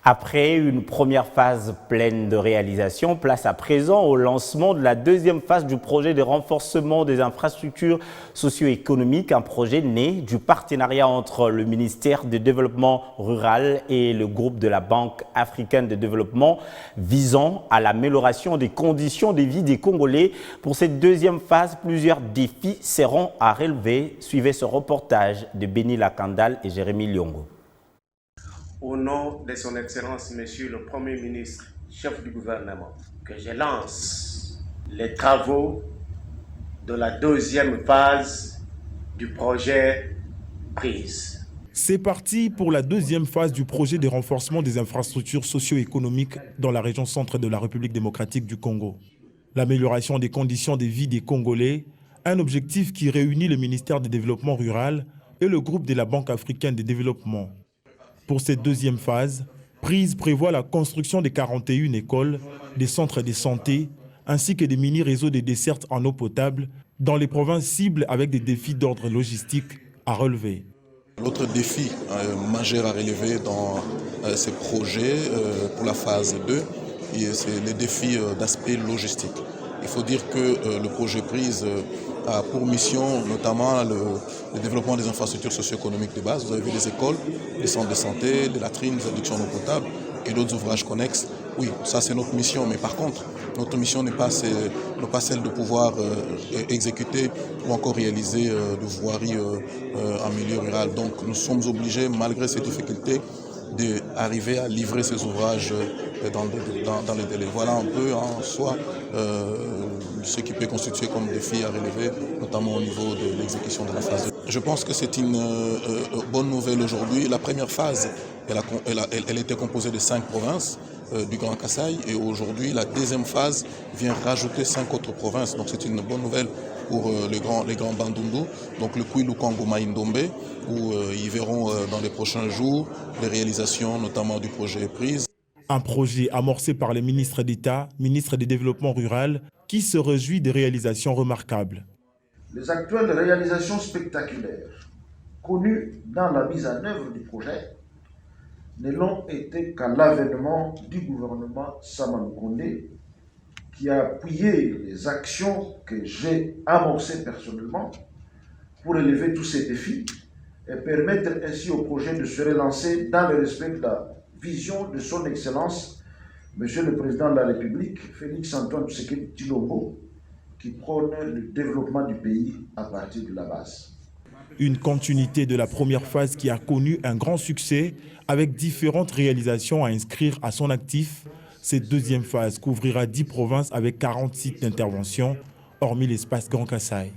Après une première phase pleine de réalisation, place à présent au lancement de la deuxième phase du projet de renforcement des infrastructures socio-économiques, un projet né du partenariat entre le ministère du Développement rural et le groupe de la Banque africaine de développement visant à l'amélioration des conditions de vie des Congolais. Pour cette deuxième phase, plusieurs défis seront à relever. Suivez ce reportage de Béni Lakandal et Jérémy Liongo. Au nom de son Excellence, Monsieur le Premier ministre, chef du gouvernement, que je lance les travaux de la deuxième phase du projet PRISE. C'est parti pour la deuxième phase du projet de renforcement des infrastructures socio-économiques dans la région centre de la République démocratique du Congo. L'amélioration des conditions de vie des Congolais, un objectif qui réunit le ministère du Développement rural et le groupe de la Banque africaine de développement. Pour cette deuxième phase, PRISE prévoit la construction de 41 écoles, des centres de santé, ainsi que des mini-réseaux de dessertes en eau potable dans les provinces cibles avec des défis d'ordre logistique à relever. L'autre défi majeur à relever dans ces projets pour la phase 2, c'est le défi d'aspect logistique. Il faut dire que le projet PRISE a pour mission notamment le développement des infrastructures socio-économiques de base. Vous avez vu les écoles, les centres de santé, les latrines, les adductions d'eau potable et d'autres ouvrages connexes. Oui, ça c'est notre mission, mais par contre, notre mission n'est pas celle de pouvoir exécuter ou encore réaliser de voiries en milieu rural. Donc nous sommes obligés, malgré ces difficultés, d'arriver à livrer ces ouvrages dans les délais. Voilà un peu en soi ce qui peut constituer comme défi à relever, notamment au niveau de l'exécution de la phase 2. Je pense que c'est une bonne nouvelle aujourd'hui. La première phase, elle était composée de 5 provinces du Grand Kasaï et aujourd'hui la deuxième phase vient rajouter 5 autres provinces. Donc c'est une bonne nouvelle pour les grands Bandundu, donc le Kwilu Kango Maïndombe, où ils verront dans les prochains jours les réalisations notamment du projet PRISE. Un projet amorcé par les ministres d'État, ministres du Développement rural, qui se réjouit des réalisations remarquables. Les actuelles réalisations spectaculaires connues dans la mise en œuvre du projet ne l'ont été qu'à l'avènement du gouvernement Sama Lukonde, qui a appuyé les actions que j'ai amorcées personnellement pour élever tous ces défis et permettre ainsi au projet de se relancer dans le respect de la vision de son Excellence, Monsieur le Président de la République, Félix Antoine Tshisekedi Tshilombo, qui prône le développement du pays à partir de la base. Une continuité de la première phase qui a connu un grand succès avec différentes réalisations à inscrire à son actif. Cette deuxième phase couvrira 10 provinces avec 40 sites d'intervention, hormis l'espace Grand Kasaï.